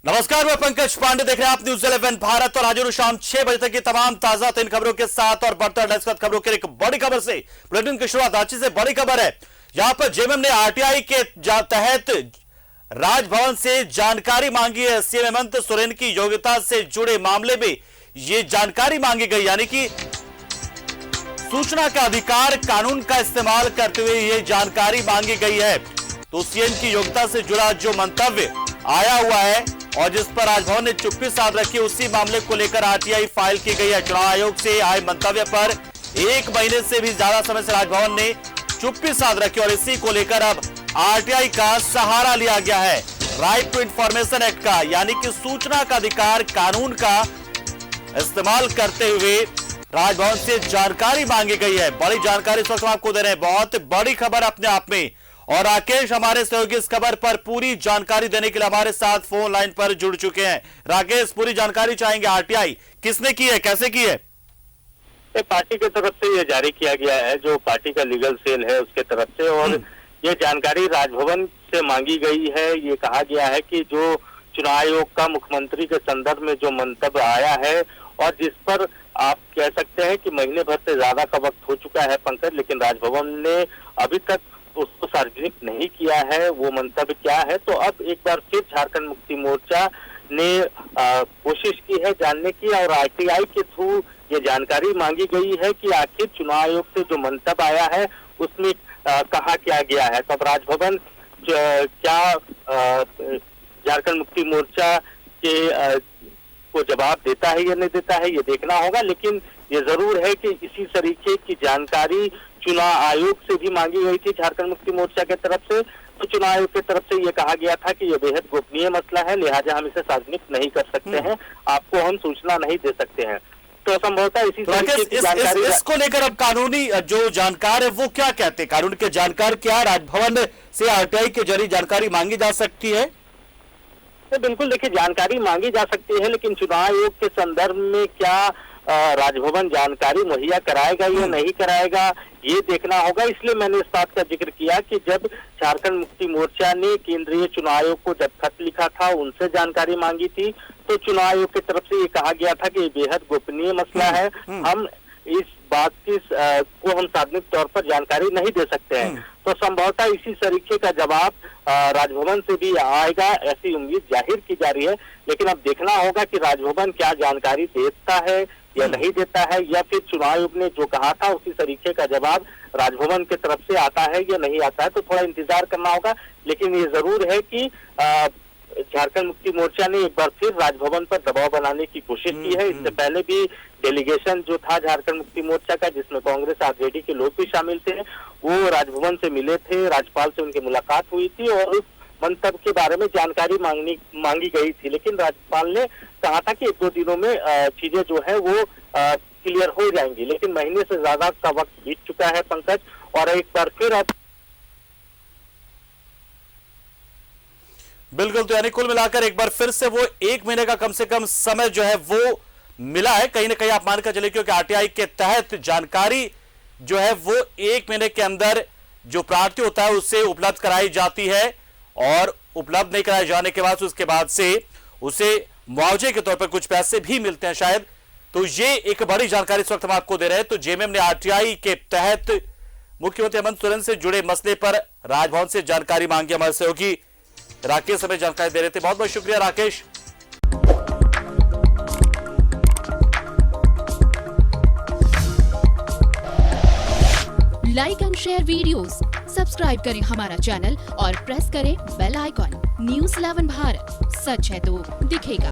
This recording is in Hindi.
नमस्कार, मैं पंकज पांडे, देख रहे हैं आप न्यूज़ 11 भारत और आज शाम 6 बजे तक की तमाम ताजा तीन खबरों के साथ और बढ़ते हैं खबरों की एक बड़ी खबर से। बुलेटिन की शुरुआत रांची से बड़ी खबर है। यहां पर जेएमएम ने आरटीआई के तहत राजभवन से जानकारी मांगी है। सीएम हेमंत सोरेन की योग्यता से जुड़े मामले में यह जानकारी मांगी गई, यानी कि सूचना का अधिकार कानून का इस्तेमाल करते हुए यह जानकारी मांगी गई है। तो सीएम की योग्यता से जुड़ा जो मंतव्य आया हुआ है और जिस पर राजभवन ने चुप्पी साध रखी, उसी मामले को लेकर आरटीआई फाइल की गई है। चुनाव आयोग से आए मंतव्य पर 1 महीने से भी ज्यादा समय से राजभवन ने चुप्पी साध रखी और इसी को लेकर अब आरटीआई का सहारा लिया गया है। राइट टू इंफॉर्मेशन एक्ट का, यानी कि सूचना का अधिकार कानून का इस्तेमाल करते हुए राजभवन से जानकारी मांगी गई है। बड़ी जानकारी इस वक्त हम आपको दे रहे हैं, बहुत बड़ी खबर अपने आप में। और राकेश हमारे सहयोगी इस खबर पर पूरी जानकारी देने के लिए हमारे साथ फोन लाइन पर जुड़ चुके हैं। राकेश, पूरी जानकारी चाहेंगे, आरटीआई किसने की है, कैसे की है? पार्टी की तरफ से ये जारी किया गया है, जो पार्टी का लीगल सेल है उसके तरफ से, और ये जानकारी राजभवन से मांगी गई है। ये कहा गया है कि जो चुनाव आयोग का मुख्यमंत्री के संदर्भ में जो मंतव्य आया है और जिस पर आप कह सकते हैं कि महीने भर से ज्यादा का वक्त हो चुका है पंकज, लेकिन राजभवन ने अभी तक उसको सार्वजनिक नहीं किया है। वो मंतव्य क्या है, तो अब एक बार फिर झारखंड मुक्ति मोर्चा ने कोशिश की है जानने की और आरटीआई के थ्रू ये जानकारी मांगी गई है कि आखिर चुनाव आयोग से जो मंतव्य आया है उसमें कहा क्या गया है। तब राजभवन क्या झारखंड मुक्ति मोर्चा के को जवाब देता है या नहीं देता है, ये देखना होगा। लेकिन ये जरूर है कि इसी तरीके की जानकारी चुनाव आयोग से भी मांगी गई थी झारखंड मुक्ति मोर्चा के तरफ से। तो चुनाव आयोग की तरफ से ये कहा गया था कि ये बेहद गोपनीय मसला है, लिहाजा हम इसे सार्वजनिक नहीं कर सकते हैं, आपको हम सूचना नहीं दे सकते हैं। तो संभवतः इसी तरीके की जानकारी इसको लेकर अब कानूनी जो जानकार है वो क्या कहते हैं? कानून के जानकार क्या राजभवन से आरटीआई के जरिए जानकारी मांगी जा सकती है? तो बिल्कुल, देखिए, जानकारी मांगी जा सकती है, लेकिन चुनाव आयोग के संदर्भ में क्या राजभवन जानकारी मुहैया कराएगा या नहीं कराएगा, ये देखना होगा। इसलिए मैंने इस बात का जिक्र किया कि जब झारखंड मुक्ति मोर्चा ने केंद्रीय चुनाव आयोग को जब खत लिखा था, उनसे जानकारी मांगी थी, तो चुनाव आयोग की तरफ से ये कहा गया था कि ये बेहद गोपनीय मसला है, हम इस बात की को हम सार्वजनिक तौर पर जानकारी नहीं दे सकते हैं। तो संभवतः इसी तरीके का जवाब राजभवन से भी आएगा, ऐसी उम्मीद जाहिर की जा रही है। लेकिन अब देखना होगा कि राजभवन क्या जानकारी देता है या नहीं देता है, या फिर चुनाव आयोग ने जो कहा था उसी तरीके का जवाब राजभवन की तरफ से आता है या नहीं आता है। तो थोड़ा इंतजार करना होगा। लेकिन ये जरूर है कि झारखंड मुक्ति मोर्चा ने एक बार फिर राजभवन पर दबाव बनाने की कोशिश की है। इससे पहले भी डेलीगेशन जो था झारखंड मुक्ति मोर्चा का, जिसमें कांग्रेस आरजेडी के लोग भी शामिल थे, वो राजभवन से मिले थे, राज्यपाल से उनकी मुलाकात हुई थी और उस मंतव्य के बारे में जानकारी मांगी गई थी। लेकिन राज्यपाल ने कहा था कि 1-2 दिनों में चीजें जो है वो क्लियर हो जाएंगी। लेकिन महीने से ज्यादा का वक्त बीत चुका है पंकज, और एक बार फिर अब बिल्कुल, तो यानी कुल मिलाकर एक बार फिर से वो 1 महीने का कम से कम समय जो है वो मिला है। कहीं ना कहीं आप मानकर चले, क्योंकि आरटीआई के तहत जानकारी जो है वो 1 महीने के अंदर जो प्रार्थी होता है उससे उपलब्ध कराई जाती है, और उपलब्ध नहीं कराए जाने के बाद उसके बाद से उसे मुआवजे के तौर पर कुछ पैसे भी मिलते हैं शायद। तो ये एक बड़ी जानकारी इस वक्त हम आपको दे रहे हैं। तो जेएमएम ने आरटीआई के तहत मुख्यमंत्री हेमंत सोरेन से जुड़े मसले पर राजभवन से जानकारी मांगी। हमारे सहयोगी राकेश हमें जानकारी दे रहे थे। बहुत बहुत शुक्रिया Rakesh. Like and share videos, subscribe करें हमारा चैनल और प्रेस करें बेल आइकॉन। न्यूज़ 11 भारत, सच है तो दिखेगा।